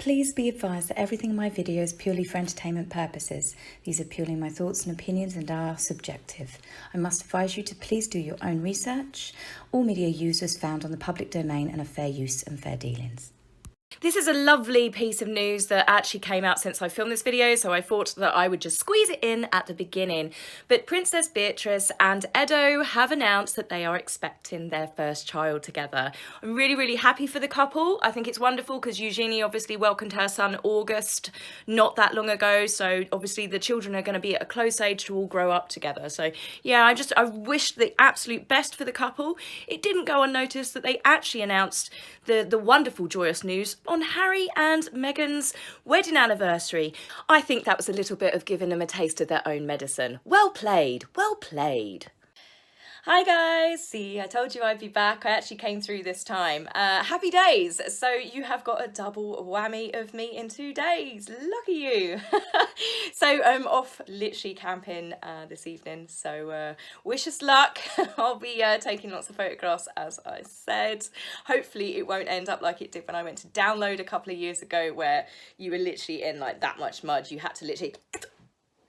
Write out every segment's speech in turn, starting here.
Please be advised that everything in my video is purely for entertainment purposes. These are purely my thoughts and opinions and are subjective. I must advise you to please do your own research. All media users found on the public domain and are fair use and fair dealings. This is a lovely piece of news that actually came out since I filmed this video, so I thought that I would just squeeze it in at the beginning. But Princess Beatrice and Edo have announced that they are expecting their first child together. I'm really, really happy for the couple. I think it's wonderful because Eugenie obviously welcomed her son August not that long ago, so obviously the children are going to be at a close age to all grow up together. So yeah, I wish the absolute best for the couple. It didn't go unnoticed that they actually announced the wonderful joyous news on Harry and Meghan's wedding anniversary. I think that was a little bit of giving them a taste of their own medicine. Well played, well played. Hi guys, see, I told you I'd be back. I actually came through this time. Happy days. So you have got a double whammy of me in 2 days. Lucky you. So I'm off literally camping this evening. So wish us luck. I'll be taking lots of photographs as I said. Hopefully it won't end up like it did when I went to download a couple of years ago where you were literally in like that much mud. You had to literally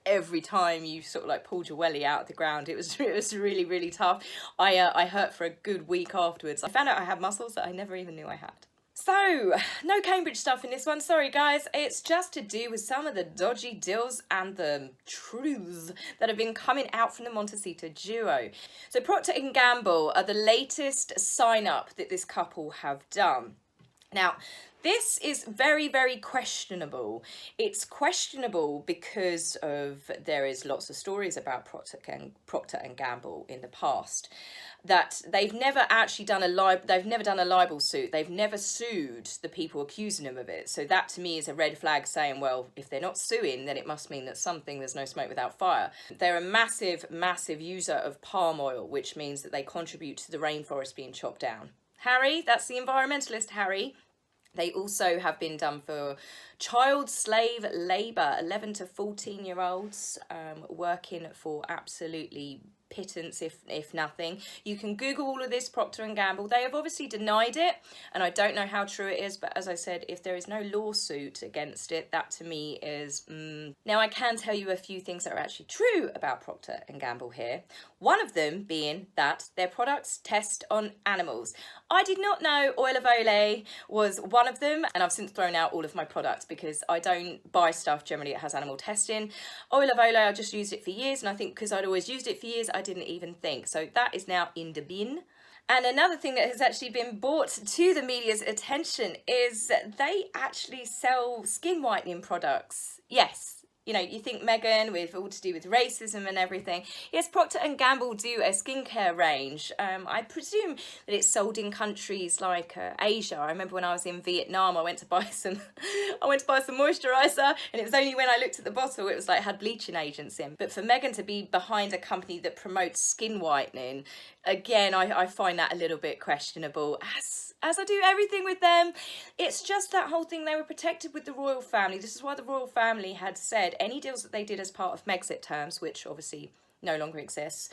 every time you sort of like pulled your welly out of the ground. It was really, really tough. I hurt for a good week afterwards. I found out I had muscles that I never even knew I had. So, no Cambridge stuff in this one, sorry guys. It's just to do with some of the dodgy deals and the truths that have been coming out from the Montecito duo. So Procter Gamble are the latest sign up that this couple have done. Now, this is very, very questionable. It's questionable because there is lots of stories about Procter and Gamble in the past that they've never actually done a libel suit. They've never sued the people accusing them of it. So that to me is a red flag saying, well, if they're not suing, then it must mean that there's no smoke without fire. They're a massive, massive user of palm oil, which means that they contribute to the rainforest being chopped down. Harry, that's the environmentalist Harry. They also have been done for child slave labour, 11 to 14-year-olds working for absolutely pittance, if nothing. You can Google all of this, Procter & Gamble. They have obviously denied it, and I don't know how true it is, but as I said, if there is no lawsuit against it, that to me is... Now, I can tell you a few things that are actually true about Procter & Gamble here. One of them being that their products test on animals. I did not know oil of Olay was one of them, and I've since thrown out all of my products because I don't buy stuff generally that has animal testing. Oil of Olay, I just used it for years, and I think because I'd always used it for years, I didn't even think. So that is now in the bin. And another thing that has actually been brought to the media's attention is that they actually sell skin whitening products. Yes. You know, you think Meghan with all to do with racism and everything. Yes, Procter & Gamble do a skincare range. I presume that it's sold in countries like Asia. I remember when I was in Vietnam, I went to buy some moisturiser, and it was only when I looked at the bottle, it was like had bleaching agents in. But for Meghan to be behind a company that promotes skin whitening, again, I find that a little bit questionable. As I do everything with them, it's just that whole thing, they were protected with the royal family. This is why the royal family had said any deals that they did as part of Megxit terms, which obviously no longer exists,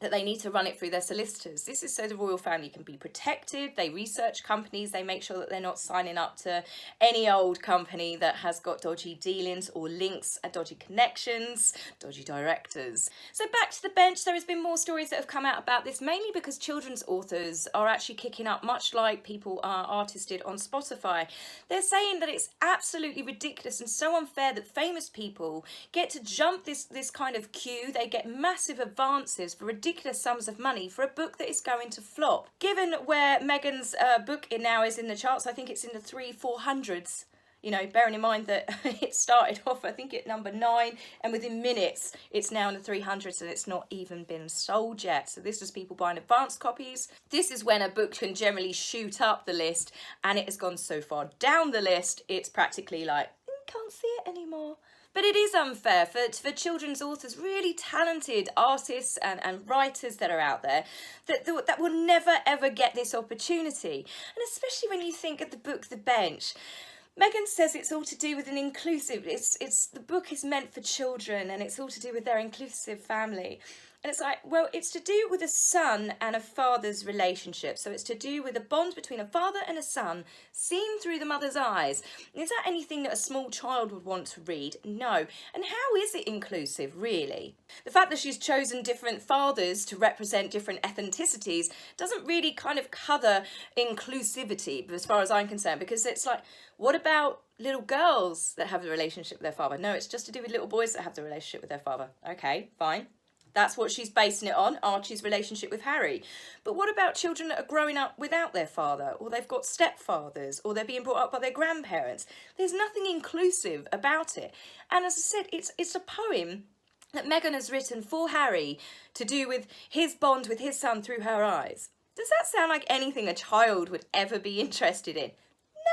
that they need to run it through their solicitors. This is so the royal family can be protected. They research companies. They make sure that they're not signing up to any old company that has got dodgy dealings or links, dodgy connections, dodgy directors. So back to the bench, there has been more stories that have come out about this, mainly because children's authors are actually kicking up, much like people are artisted on Spotify. They're saying that it's absolutely ridiculous and so unfair that famous people get to jump this kind of queue. They get massive advances for ridiculous sums of money for a book that is going to flop. Given where Meghan's book now is in the charts, I think it's in the 300-400s. You know, bearing in mind that it started off, I think, at number 9, and within minutes, it's now in the 300s, and it's not even been sold yet. So this is people buying advanced copies. This is when a book can generally shoot up the list, and it has gone so far down the list, it's practically like, can't see it anymore. But it is unfair for children's authors, really talented artists and writers that are out there that will never ever get this opportunity. And especially when you think of the book The Bench. Meghan says it's all to do with an inclusive, the book is meant for children and it's all to do with their inclusive family. And it's like, well, it's to do with a son and a father's relationship. So it's to do with a bond between a father and a son seen through the mother's eyes. Is that anything that a small child would want to read? No. And how is it inclusive, really? The fact that she's chosen different fathers to represent different ethnicities doesn't really kind of cover inclusivity as far as I'm concerned, because it's like, what about little girls that have a relationship with their father? No, it's just to do with little boys that have the relationship with their father. Okay, fine. That's what she's basing it on, Archie's relationship with Harry. But what about children that are growing up without their father, or they've got stepfathers, or they're being brought up by their grandparents? There's nothing inclusive about it. And as I said, it's a poem that Meghan has written for Harry to do with his bond with his son through her eyes. Does that sound like anything a child would ever be interested in?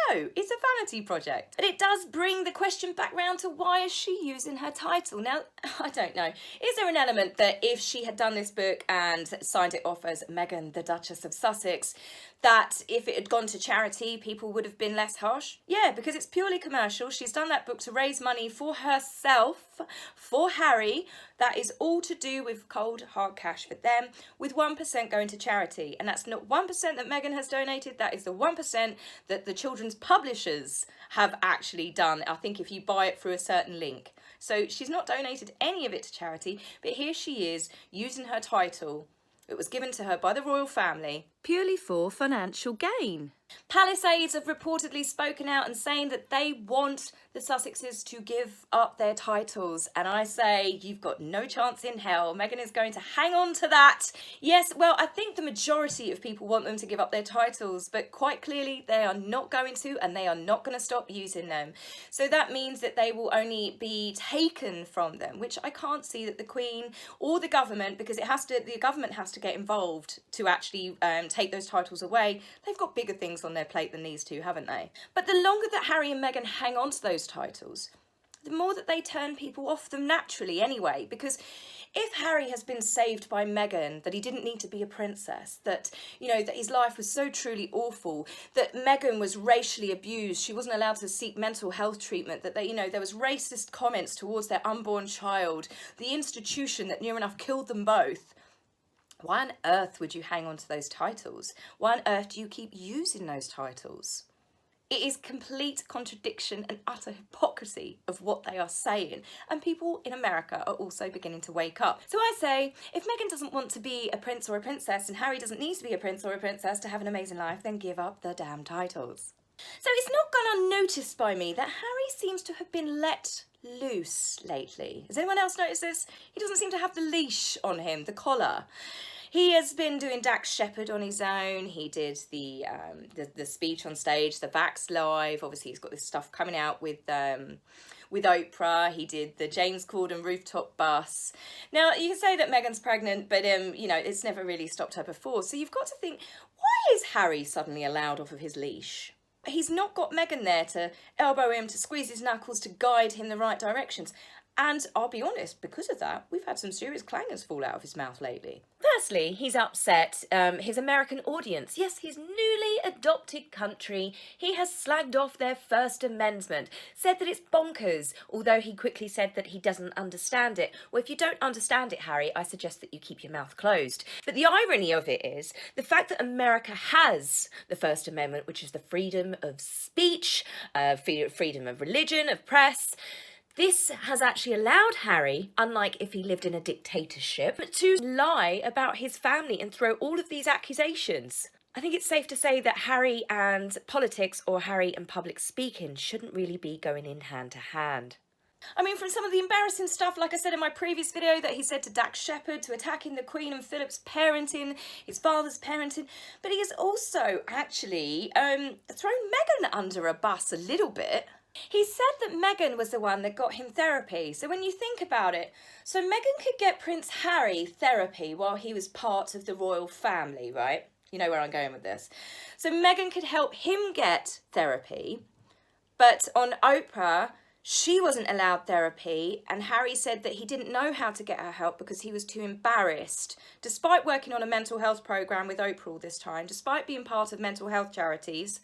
No, it's a vanity project. But it does bring the question back round to, why is she using her title? Now, I don't know. Is there an element that if she had done this book and signed it off as Meghan, the Duchess of Sussex, that if it had gone to charity, people would have been less harsh? Yeah, because it's purely commercial. She's done that book to raise money for herself, for Harry. That is all to do with cold, hard cash for them, with 1% going to charity. And that's not 1% that Meghan has donated. That is the 1% that the children's publishers have actually done, I think, if you buy it through a certain link. So she's not donated any of it to charity, but here she is using her title. It was given to her by the royal family purely for financial gain. Palisades have reportedly spoken out and saying that they want the Sussexes to give up their titles. And I say, you've got no chance in hell. Meghan is going to hang on to that. Yes, well, I think the majority of people want them to give up their titles, but quite clearly they are not going to, and they are not going to stop using them. So that means that they will only be taken from them, which I can't see that the Queen or the government, because the government has to get involved to actually take those titles away. They've got bigger things on their plate than these two, haven't they? But the longer that Harry and Meghan hang on to those titles, the more that they turn people off them naturally anyway. Because if Harry has been saved by Meghan, that he didn't need to be a princess, that, you know, that his life was so truly awful, that Meghan was racially abused, she wasn't allowed to seek mental health treatment, that they, you know, there was racist comments towards their unborn child, the institution that near enough killed them both, why on earth would you hang on to those titles? Why on earth do you keep using those titles? It is complete contradiction and utter hypocrisy of what they are saying. And people in America are also beginning to wake up. So I say, if Meghan doesn't want to be a prince or a princess, and Harry doesn't need to be a prince or a princess to have an amazing life, then give up the damn titles. So it's not gone unnoticed by me that Harry seems to have been let loose lately. Has anyone else noticed this? He doesn't seem to have the leash on him, the collar. He has been doing Dax Shepard on his own. He did the speech on stage, the Vax Live. Obviously, he's got this stuff coming out with Oprah. He did the James Corden rooftop bus. Now, you can say that Meghan's pregnant, but you know, it's never really stopped her before. So you've got to think, why is Harry suddenly allowed off of his leash? He's not got Meghan there to elbow him, to squeeze his knuckles, to guide him the right directions. And I'll be honest, because of that, we've had some serious clangers fall out of his mouth lately. Firstly, he's upset his American audience. Yes, his newly adopted country. He has slagged off their First Amendment, said that it's bonkers, although he quickly said that he doesn't understand it. Well, if you don't understand it, Harry, I suggest that you keep your mouth closed. But the irony of it is the fact that America has the First Amendment, which is the freedom of speech, freedom of religion, of press. This has actually allowed Harry, unlike if he lived in a dictatorship, to lie about his family and throw all of these accusations. I think it's safe to say that Harry and politics, or Harry and public speaking, shouldn't really be going in hand to hand. I mean, from some of the embarrassing stuff, like I said in my previous video, that he said to Dax Shepard, to attacking the Queen and Philip's parenting, his father's parenting, but he has also actually thrown Meghan under a bus a little bit. He said that Meghan was the one that got him therapy. So when you think about it, so Meghan could get Prince Harry therapy while he was part of the royal family, right? You know where I'm going with this. So Meghan could help him get therapy, but on Oprah, she wasn't allowed therapy, and Harry said that he didn't know how to get her help because he was too embarrassed. Despite working on a mental health programme with Oprah all this time, despite being part of mental health charities,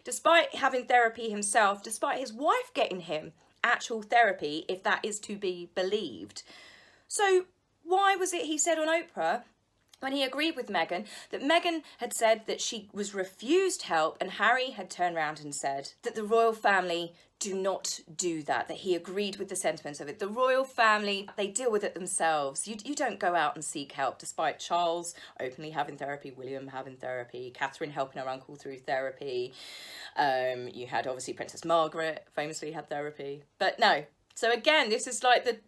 despite having therapy himself, despite his wife getting him actual therapy, if that is to be believed. So why was it he said on Oprah, when he agreed with Meghan, that Meghan had said that she was refused help, and Harry had turned around and said that the royal family do not do that, that he agreed with the sentiments of it. The royal family, they deal with it themselves. You don't go out and seek help, despite Charles openly having therapy, William having therapy, Catherine helping her uncle through therapy. You had obviously Princess Margaret famously had therapy, but no. So again, this is like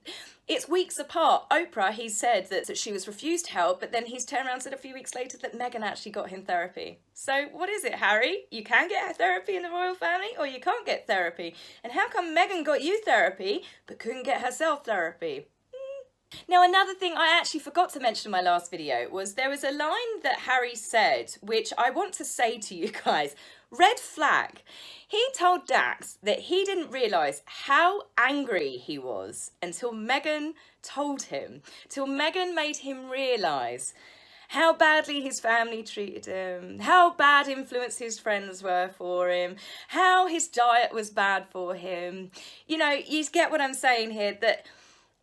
it's weeks apart. Oprah, he said that she was refused help, but then he's turned around and said a few weeks later that Meghan actually got him therapy. So what is it, Harry? You can get therapy in the royal family, or you can't get therapy. And how come Meghan got you therapy, but couldn't get herself therapy? Now, another thing I actually forgot to mention in my last video was there was a line that Harry said, which I want to say to you guys. Red flag. He told Dax that he didn't realise how angry he was until Meghan told him, till Meghan made him realise how badly his family treated him, how bad influence his friends were for him, how his diet was bad for him. You know, you get what I'm saying here, that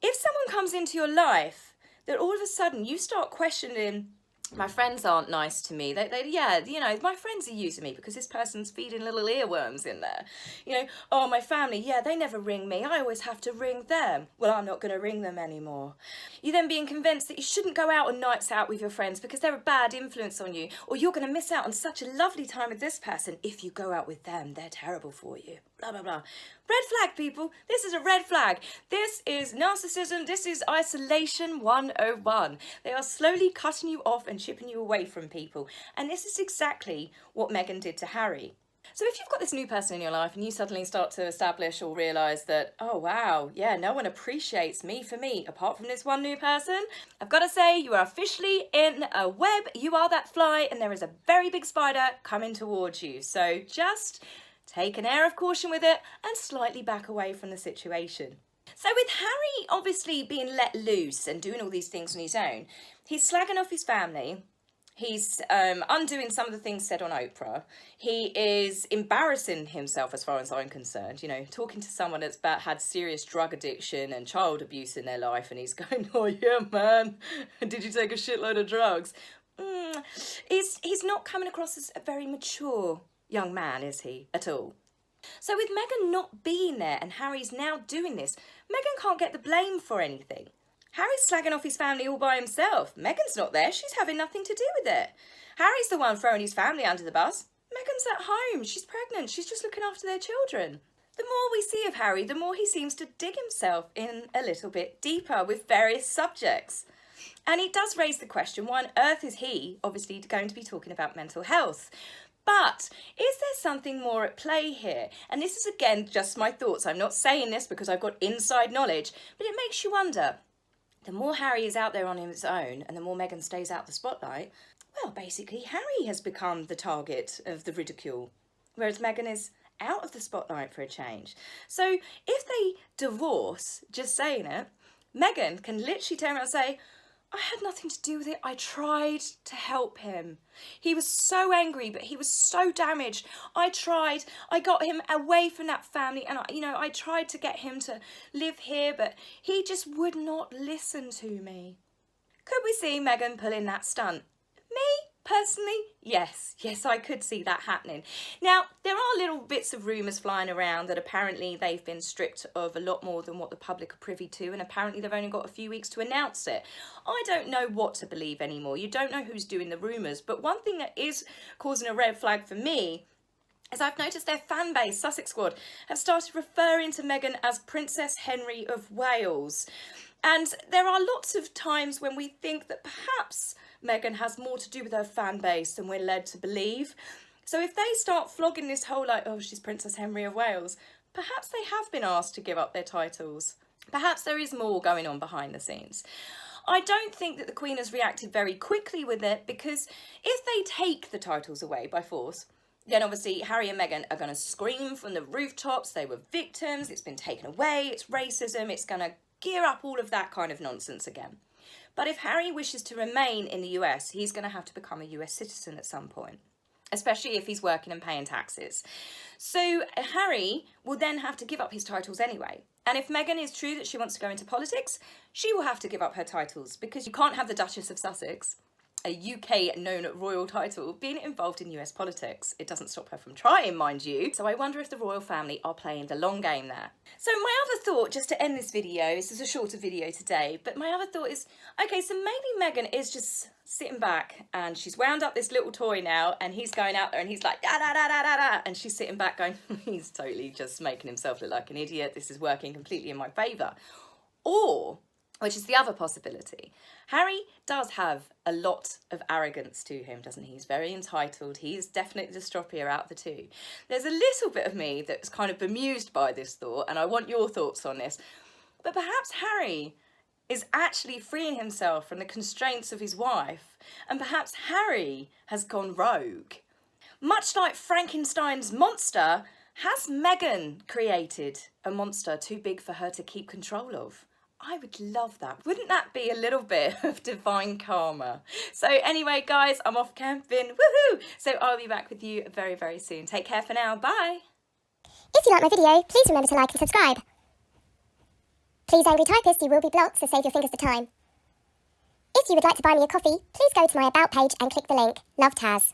if someone comes into your life, that all of a sudden you start questioning, my friends aren't nice to me. Yeah, you know, my friends are using me because this person's feeding little earworms in there. You know, oh, my family, yeah, they never ring me. I always have to ring them. Well, I'm not going to ring them anymore. You then being convinced that you shouldn't go out on nights out with your friends because they're a bad influence on you, or you're going to miss out on such a lovely time with this person. If you go out with them, they're terrible for you. Blah, blah, blah. Red flag, people. This is a red flag. This is narcissism. This is isolation 101. They are slowly cutting you off and chipping you away from people. And this is exactly what Meghan did to Harry. So if you've got this new person in your life and you suddenly start to establish or realise that, oh wow, yeah, no one appreciates me for me apart from this one new person, I've got to say you are officially in a web. You are that fly and there is a very big spider coming towards you. So just take an air of caution with it and slightly back away from the situation. So with Harry obviously being let loose and doing all these things on his own, he's slagging off his family. He's undoing some of the things said on Oprah. He is embarrassing himself as far as I'm concerned. You know, talking to someone that's had serious drug addiction and child abuse in their life, and he's going, oh yeah, man, did you take a shitload of drugs? He's not coming across as a very mature young man, is he, at all? So with Meghan not being there and Harry's now doing this, Meghan can't get the blame for anything. Harry's slagging off his family all by himself. Meghan's not there. She's having nothing to do with it. Harry's the one throwing his family under the bus. Meghan's at home. She's pregnant. She's just looking after their children. The more we see of Harry, the more he seems to dig himself in a little bit deeper with various subjects. And it does raise the question, why on earth is he obviously going to be talking about mental health? But is there something more at play here? And this is, again, just my thoughts. I'm not saying this because I've got inside knowledge, but it makes you wonder. The more Harry is out there on his own and the more Meghan stays out the spotlight, well, basically, Harry has become the target of the ridicule, whereas Meghan is out of the spotlight for a change. So if they divorce, just saying it, Meghan can literally turn around and say, I had nothing to do with it. I tried to help him. He was so angry, but he was so damaged. I tried. I got him away from that family, and I tried to get him to live here, but he just would not listen to me. Could we see Meghan pulling that stunt? Me? Personally, yes, I could see that happening. Now, there are little bits of rumours flying around that apparently they've been stripped of a lot more than what the public are privy to, and apparently they've only got a few weeks to announce it. I don't know what to believe anymore. You don't know who's doing the rumours, but one thing that is causing a red flag for me is I've noticed their fan base, Sussex Squad, have started referring to Meghan as Princess Henry of Wales. And there are lots of times when we think that perhaps Meghan has more to do with her fan base than we're led to believe. So if they start flogging this whole oh, she's Princess Henry of Wales, perhaps they have been asked to give up their titles. Perhaps there is more going on behind the scenes. I don't think that the Queen has reacted very quickly with it, because if they take the titles away by force, then obviously Harry and Meghan are going to scream from the rooftops, they were victims, it's been taken away, it's racism, it's going to gear up all of that kind of nonsense again. But if Harry wishes to remain in the US, he's going to have to become a US citizen at some point. especially if he's working and paying taxes. So Harry will then have to give up his titles anyway. And if Meghan is true that she wants to go into politics, she will have to give up her titles, because you can't have the Duchess of Sussex, a UK known royal title, being involved in US politics. It doesn't stop her from trying, mind you. So I wonder if the royal family are playing the long game there. So my other thought, just to end this video, this is a shorter video today, but my other thought is, okay, so maybe Meghan is just sitting back and she's wound up this little toy now, and he's going out there and he's like, da da da da da da, and she's sitting back going, he's totally just making himself look like an idiot. This is working completely in my favour. Or, which is the other possibility, Harry does have a lot of arrogance to him, doesn't he? He's very entitled. He's definitely the stroppier out of the two. There's a little bit of me that's kind of bemused by this thought, and I want your thoughts on this. But perhaps Harry is actually freeing himself from the constraints of his wife, and perhaps Harry has gone rogue. Much like Frankenstein's monster, has Meghan created a monster too big for her to keep control of? I would love that. Wouldn't that be a little bit of divine karma? So anyway, guys, I'm off camping. Woohoo! So I'll be back with you very, very soon. Take care for now. Bye. If you like my video, please remember to like and subscribe. Please, angry typist, you will be blocked, so save your fingers the time. If you would like to buy me a coffee, please go to my About page and click the link. Love, Taz.